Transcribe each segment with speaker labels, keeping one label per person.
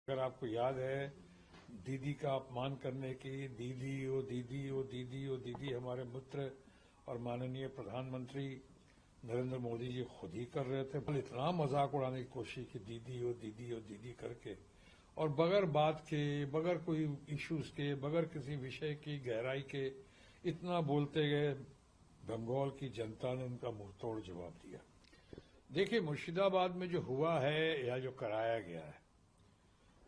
Speaker 1: अगर आपको याद है दीदी का अपमान करने की दीदी ओ दीदी ओ दीदी ओ दीदी हमारे मित्र और माननीय प्रधानमंत्री नरेंद्र मोदी जी खुद ही कर रहे थे। इतना मजाक उड़ाने की कोशिश की दीदी ओ दीदी ओ दीदी करके, और बगैर बात के, बगैर कोई इश्यूज के, बगैर किसी विषय की गहराई के इतना बोलते गए। बंगाल की जनता ने उनका मुंहतोड़ जवाब दिया। देखिए, मुर्शिदाबाद में जो हुआ है या जो कराया गया है,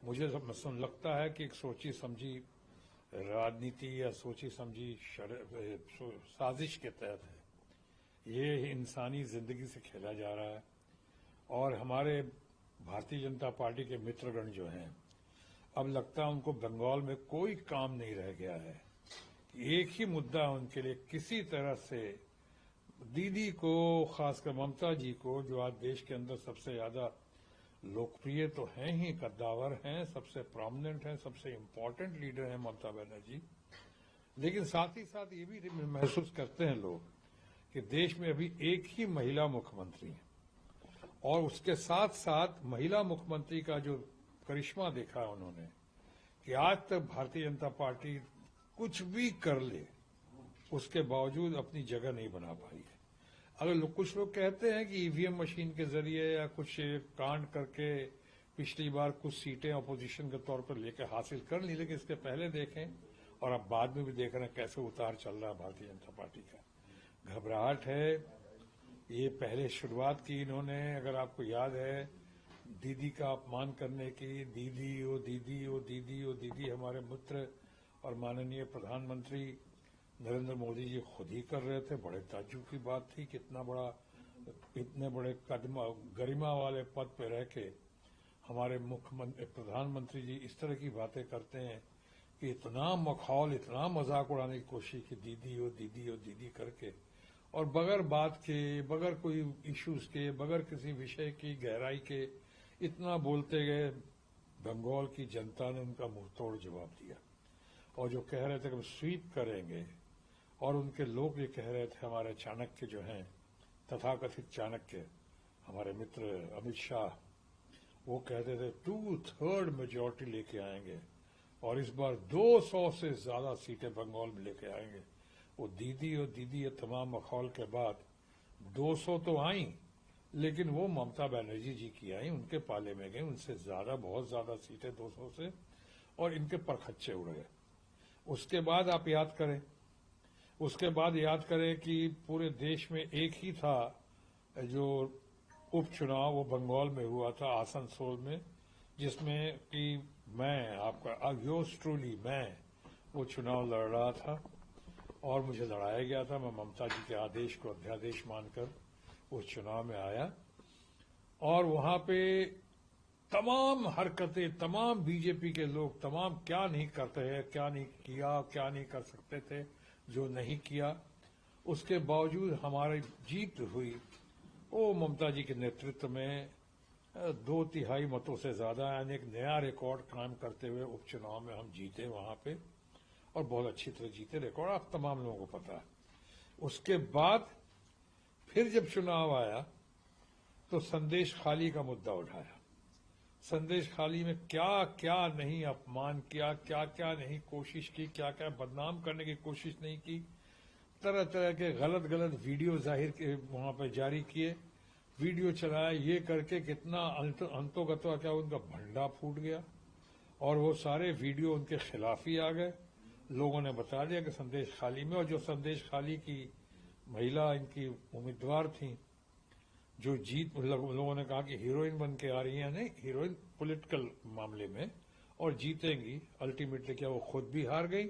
Speaker 1: मुझे लगता है कि एक सोची समझी राजनीति या सोची समझी साजिश के तहत है। ये इंसानी जिंदगी से खेला जा रहा है और हमारे भारतीय जनता पार्टी के मित्रगण जो हैं, अब लगता है उनको बंगाल में कोई काम नहीं रह गया है। एक ही मुद्दा है उनके लिए, किसी तरह से दीदी को, खासकर ममता जी को, जो आज देश के अंदर सबसे ज्यादा लोकप्रिय तो हैं ही, कद्दावर हैं, सबसे प्रोमिनेंट हैं, सबसे इम्पोर्टेंट लीडर हैं ममता बनर्जी, लेकिन साथ ही साथ ये भी महसूस करते हैं लोग कि देश में अभी एक ही महिला मुख्यमंत्री है और उसके साथ साथ महिला मुख्यमंत्री का जो करिश्मा देखा है उन्होंने कि आज तक भारतीय जनता पार्टी कुछ भी कर ले उसके बावजूद अपनी जगह नहीं बना पाई है। अगर कुछ लोग कहते हैं कि ईवीएम मशीन के जरिए या कुछ कांड करके पिछली बार कुछ सीटें अपोजिशन के तौर पर लेकर हासिल कर ली, लेकिन इसके पहले देखें और अब बाद में भी देख रहे हैं कैसे उतार चल रहा है भारतीय जनता पार्टी का। घबराहट है। ये पहले शुरुआत की इन्होंने, अगर आपको याद है, दीदी का अपमान करने की दीदी ओ दीदी ओ दीदी ओ दीदी हमारे मित्र और माननीय प्रधानमंत्री नरेंद्र मोदी जी खुद ही कर रहे थे। बड़े ताज्जुब की बात थी कि इतने बड़े गरिमा वाले पद पे रह के हमारे मुख्यमंत्री प्रधानमंत्री जी इस तरह की बातें करते हैं कि इतना मखौल, इतना मजाक उड़ाने की कोशिश की दीदी ओ दीदी ओ दीदी करके, और बगैर बात के, बगैर कोई इश्यूज के, बगैर किसी विषय की गहराई के इतना बोलते गए। बंगाल की जनता ने उनका मुंहतोड़ जवाब दिया और जो कह रहे थे कि हम स्वीप करेंगे, और उनके लोग ये कह रहे थे, हमारे चाणक्य जो हैं, तथाकथित चाणक्य हमारे मित्र अमित शाह, वो कहते थे 2/3 मेजोरिटी लेके आएंगे और इस बार 200 से ज्यादा सीटें बंगाल में लेके आएंगे। वो दीदी और दीदी ये तमाम मखौल के बाद 200 तो आई, लेकिन वो ममता बनर्जी जी की आई, उनके पाले में गई, उनसे ज्यादा, बहुत ज्यादा सीटें 200 से, और इनके परखच्चे उड़ गए। उसके बाद आप याद करें, कि पूरे देश में एक ही था जो उपचुनाव, वो बंगाल में हुआ था, आसनसोल में, जिसमें कि मैं, आपका योर्स ट्रूली, मैं वो चुनाव लड़ रहा था और मुझे लड़ाया गया था। मैं ममता जी के आदेश को अध्यादेश मानकर उस चुनाव में आया और वहां पे तमाम हरकतें, तमाम बीजेपी के लोग, तमाम क्या नहीं करते हैं, क्या नहीं किया, क्या नहीं कर सकते थे, जो नहीं किया, उसके बावजूद हमारी जीत हुई। वो ममता जी के नेतृत्व में 2/3 मतों से ज्यादा, यानी एक नया रिकॉर्ड कायम करते हुए उपचुनाव में हम जीते वहां पे, और बहुत अच्छी तरह जीते। रिकॉर्ड आप तमाम लोगों को पता है। उसके बाद फिर जब चुनाव आया तो संदेश खाली का मुद्दा उठाया। संदेश खाली में क्या क्या नहीं अपमान किया, क्या क्या नहीं कोशिश की, क्या क्या बदनाम करने की कोशिश नहीं की, तरह तरह के गलत वीडियो जाहिर के वहां पर जारी किए, वीडियो चलाया, ये करके कितना अंतोगत्वा क्या उनका भंडा फूट गया और वो सारे वीडियो उनके खिलाफ ही आ गए। लोगों ने बता दिया कि संदेश खाली में, और जो संदेश खाली की महिला इनकी उम्मीदवार थी, जो जीत, लोगों ने कहा कि हीरोइन बन के आ रही है, नहीं हीरोइन पॉलिटिकल मामले में, और जीतेंगी। अल्टीमेटली क्या वो खुद भी हार गई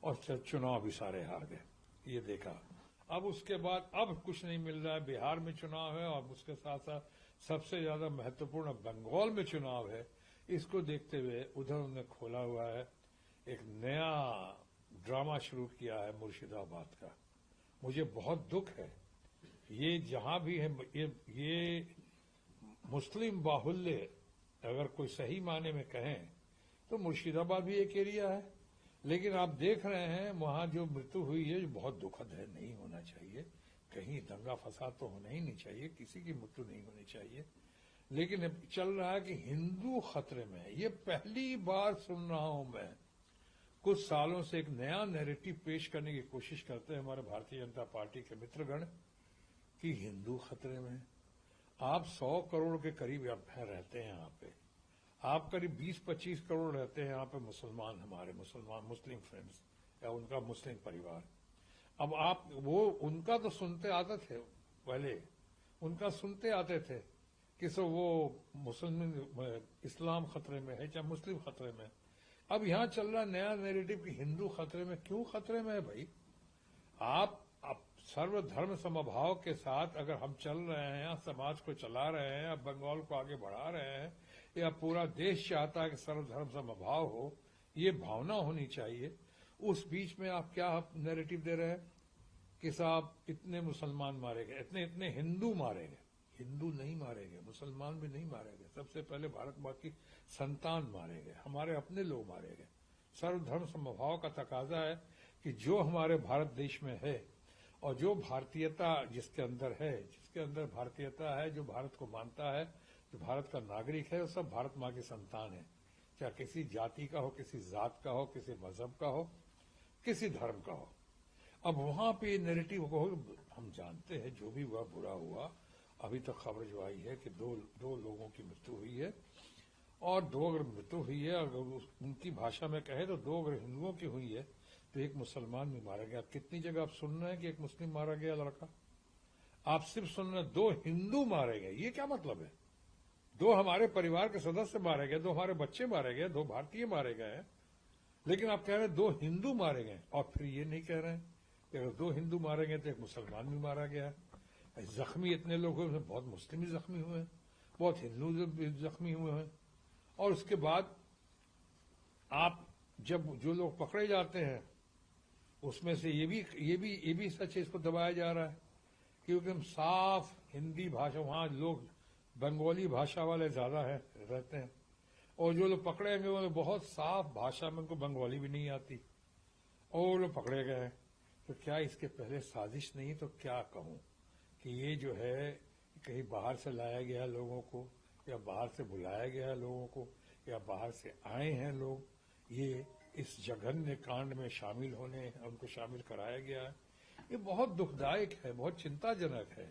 Speaker 1: और चुनाव भी सारे हार गए। ये देखा। अब उसके बाद अब कुछ नहीं मिल रहा है। बिहार में चुनाव है और उसके साथ साथ सबसे ज्यादा महत्वपूर्ण बंगाल में चुनाव है। इसको देखते हुए उधर उन्होंने खोला हुआ है, एक नया ड्रामा शुरू किया है मुर्शिदाबाद का। मुझे बहुत दुख है, ये जहां भी है, ये मुस्लिम बाहुल्य अगर कोई सही माने में कहें तो मुर्शिदाबाद भी एक एरिया है, लेकिन आप देख रहे हैं वहां जो मृत्यु हुई है, जो बहुत दुखद है, नहीं होना चाहिए। कहीं दंगा फसाद तो होना ही नहीं चाहिए, किसी की मृत्यु नहीं होनी चाहिए, लेकिन अब चल रहा है कि हिंदू खतरे में है। ये पहली बार सुन रहा हूं मैं। कुछ सालों से एक नया नैरेटिव पेश करने की कोशिश करते हैं हमारे भारतीय जनता पार्टी के मित्रगण कि हिंदू खतरे में है। आप 100 करोड़ के करीब रहते हैं यहाँ पे। आप करीब 20-25 करोड़ रहते हैं यहाँ पे मुसलमान, हमारे मुस्लिम फ्रेंड्स या उनका मुस्लिम परिवार। अब आप वो उनका तो सुनते आते थे पहले, उनका सुनते आते थे कि सो वो मुसलमान इस्लाम खतरे में है चाहे मुस्लिम खतरे में। अब यहां चल रहा नया नैरेटिव कि हिंदू खतरे में। क्यों खतरे में है भाई? आप सर्वधर्म समभाव के साथ अगर हम चल रहे हैं, समाज को चला रहे हैं, अब बंगाल को आगे बढ़ा रहे हैं, या पूरा देश चाहता है कि सर्वधर्म समभाव हो, ये भावना होनी चाहिए। उस बीच में आप क्या नैरेटिव दे रहे हैं कि साहब इतने मुसलमान मारे गए, इतने इतने हिंदू मारे गए। हिंदू नहीं मारे गए, मुसलमान भी नहीं मारे गए। सबसे पहले भारत माँ की संतान मारे गए, हमारे अपने लोग मारे गए। सर्वधर्म समभाव का तकाजा है कि जो हमारे भारत देश में है और जो भारतीयता जिसके अंदर है, जिसके अंदर भारतीयता है, जो भारत को मानता है, जो भारत का नागरिक है, वो सब भारत माँ की संतान है। चाहे किसी जाति का हो, किसी जात का हो, किसी मजहब का हो, किसी धर्म का हो। अब वहां पे नैरेटिव को हम जानते हैं, जो भी हुआ बुरा हुआ। अभी तक खबर जो आई है कि दो लोगों की मृत्यु हुई है, और दो अगर मृत्यु हुई है, अगर उनकी भाषा में कहे तो दो अगर हिंदुओं की हुई है तो एक मुसलमान भी मारा गया। कितनी जगह आप सुन रहे हैं कि एक मुस्लिम मारा गया लड़का? आप सिर्फ सुन रहे हैं 2 हिंदू मारे गए। ये क्या मतलब है? 2 हमारे परिवार के सदस्य मारे गए, 2 हमारे बच्चे मारे गए, 2 भारतीय मारे गए हैं, लेकिन आप कह रहे हैं 2 हिंदू मारे गए। और फिर ये नहीं कह रहे हैं कि अगर 2 हिंदू मारे गए तो एक मुसलमान भी मारा गया है। जख्मी इतने लोग हुए, बहुत मुस्लिम भी जख्मी हुए हैं, बहुत हिंदू भी जख्मी हुए हैं। और उसके बाद आप जब जो लोग पकड़े जाते हैं उसमें से ये भी सच है, इसको दबाया जा रहा है क्योंकि हम साफ हिंदी भाषा, वहां लोग बंगाली भाषा वाले ज्यादा है रहते हैं, और जो लोग पकड़े गए वो बहुत साफ भाषा में, उनको बंगाली भी नहीं आती, और वो लोग पकड़े गए। तो क्या इसके पहले साजिश नहीं? तो क्या कहूं कि ये जो है कहीं बाहर से लाया गया लोगों को, या बाहर से बुलाया गया लोगों को, या बाहर से आए हैं लोग, ये इस जघन्य कांड में शामिल होने, उनको शामिल कराया गया है। ये बहुत दुखदायक है, बहुत चिंताजनक है।